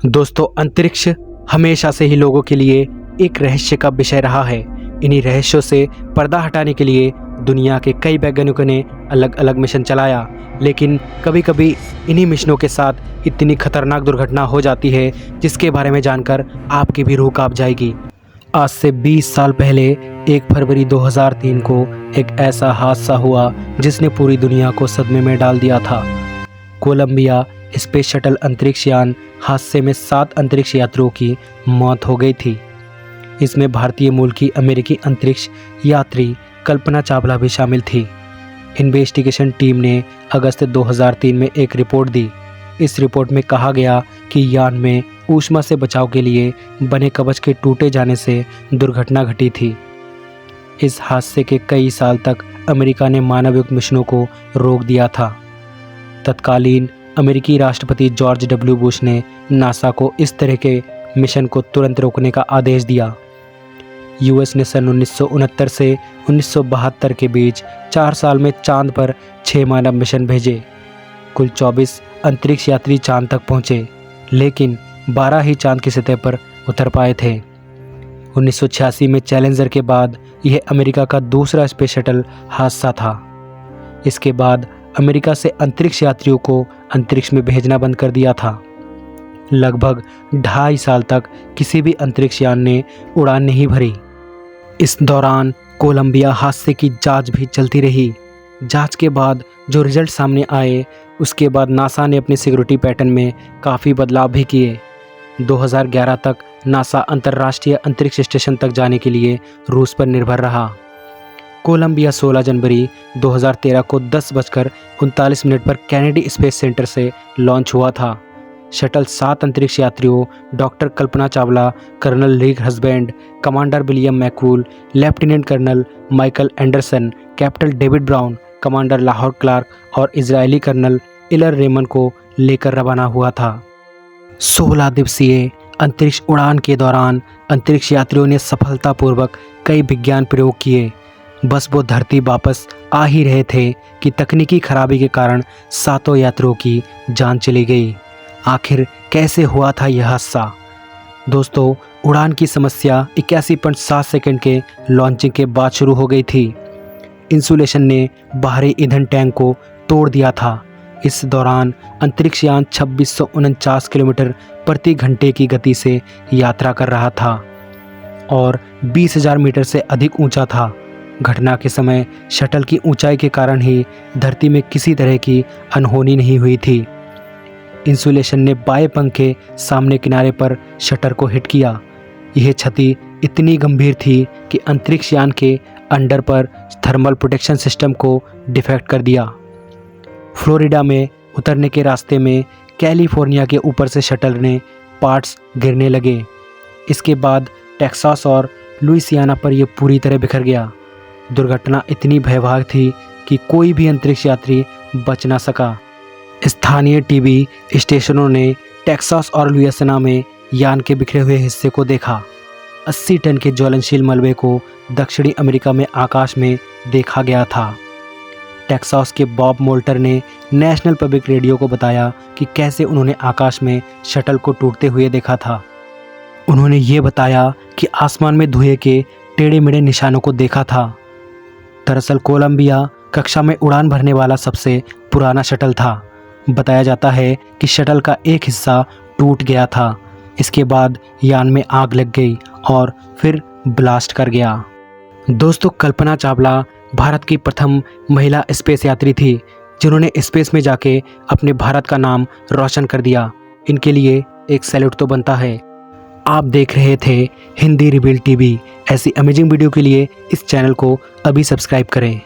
दोस्तों, अंतरिक्ष हमेशा से ही लोगों के लिए एक रहस्य का विषय रहा है। इन्हीं रहस्यों से पर्दा हटाने के लिए दुनिया के कई वैज्ञानिकों ने अलग अलग मिशन चलाया, लेकिन कभी कभी इन्हीं मिशनों के साथ इतनी खतरनाक दुर्घटना हो जाती है जिसके बारे में जानकर आपकी भी रूह कांप जाएगी। आज से 20 साल पहले 1 फरवरी 2003 को एक ऐसा हादसा हुआ जिसने पूरी दुनिया को सदमे में डाल दिया था। कोलंबिया स्पेस शटल अंतरिक्ष यान हादसे में 7 अंतरिक्ष यात्रियों की मौत हो गई थी। इसमें भारतीय मूल की अमेरिकी अंतरिक्ष यात्री कल्पना चावला भी शामिल थी। इन्वेस्टिगेशन टीम ने अगस्त 2003 में एक रिपोर्ट दी। इस रिपोर्ट में कहा गया कि यान में ऊष्मा से बचाव के लिए बने कवच के टूटे जाने से दुर्घटना घटी थी। इस हादसे के कई साल तक अमेरिका ने मानवयुक्त मिशनों को रोक दिया था। तत्कालीन अमेरिकी राष्ट्रपति जॉर्ज डब्ल्यू बुश ने नासा को इस तरह के मिशन को तुरंत रोकने का आदेश दिया। यूएस ने सन 1969 से 1972 के बीच 4 साल में चांद पर 6 मानव मिशन भेजे। कुल 24 अंतरिक्ष यात्री चांद तक पहुंचे, लेकिन 12 ही चांद की सतह पर उतर पाए थे। 1986 में चैलेंजर के बाद यह अमेरिका का दूसरा स्पेस शटल हादसा था। इसके बाद अमेरिका से अंतरिक्ष यात्रियों को अंतरिक्ष में भेजना बंद कर दिया था। लगभग 2.5 साल तक किसी भी अंतरिक्ष यान ने उड़ान नहीं भरी। इस दौरान कोलंबिया हादसे की जांच भी चलती रही। जांच के बाद जो रिजल्ट सामने आए, उसके बाद नासा ने अपने सिक्योरिटी पैटर्न में काफ़ी बदलाव भी किए। 2011 तक नासा अंतर्राष्ट्रीय अंतरिक्ष स्टेशन तक जाने के लिए रूस पर निर्भर रहा। कोलंबिया 16 जनवरी 2013 को 10:39 पर कैनेडी स्पेस सेंटर से लॉन्च हुआ था। शटल 7 अंतरिक्ष यात्रियों doctor Kalpana Chawla, colonel Rick Husband, commander William McCool, lieutenant colonel Michael Anderson, captain David Brown, commander Laurel Clark और इजरायली कर्नल इलर रेमन को लेकर रवाना हुआ था। 16 दिवसीय अंतरिक्ष उड़ान के दौरान अंतरिक्ष यात्रियों ने सफलतापूर्वक कई विज्ञान प्रयोग किए। बस वो धरती वापस आ ही रहे थे कि तकनीकी खराबी के कारण 7 यात्रियों की जान चली गई। आखिर कैसे हुआ था यह हादसा? दोस्तों, उड़ान की समस्या 81.7 सेकंड के लॉन्चिंग के बाद शुरू हो गई थी। इंसुलेशन ने बाहरी ईंधन टैंक को तोड़ दिया था। इस दौरान अंतरिक्ष यान 2649 किलोमीटर प्रति घंटे की गति से यात्रा कर रहा था और 20,000 मीटर से अधिक ऊंचा था। घटना के समय शटल की ऊंचाई के कारण ही धरती में किसी तरह की अनहोनी नहीं हुई थी। इंसुलेशन ने बाएं पंख के सामने किनारे पर शटर को हिट किया। यह क्षति इतनी गंभीर थी कि अंतरिक्ष यान के अंडर पर थर्मल प्रोटेक्शन सिस्टम को डिफेक्ट कर दिया। फ्लोरिडा में उतरने के रास्ते में कैलिफोर्निया के ऊपर से शटल ने पार्ट्स गिरने लगे। इसके बाद टेक्सास और लुइसियाना पर यह पूरी तरह बिखर गया। दुर्घटना इतनी भयावह थी कि कोई भी अंतरिक्ष यात्री बच ना सका। स्थानीय टीवी स्टेशनों ने टेक्सास और लुइसियाना में यान के बिखरे हुए हिस्से को देखा। 80 टन के ज्वलनशील मलबे को दक्षिणी अमेरिका में आकाश में देखा गया था। टेक्सास के बॉब मोल्टर ने नेशनल पब्लिक रेडियो को बताया कि कैसे उन्होंने आकाश में शटल को टूटते हुए देखा था। उन्होंने ये बताया कि आसमान में धुएं के टेढ़े मेढ़े निशानों को देखा था। दरअसल कोलंबिया कक्षा में उड़ान भरने वाला सबसे पुराना शटल था। बताया जाता है कि शटल का एक हिस्सा टूट गया था। इसके बाद यान में आग लग गई और फिर ब्लास्ट कर गया। दोस्तों, कल्पना चावला भारत की प्रथम महिला स्पेस यात्री थी जिन्होंने स्पेस में जाके अपने भारत का नाम रोशन कर दिया। इनके लिए एक सैल्यूट तो बनता है। आप देख रहे थे हिंदी रिवील टीवी। ऐसी अमेजिंग वीडियो के लिए इस चैनल को अभी सब्सक्राइब करें।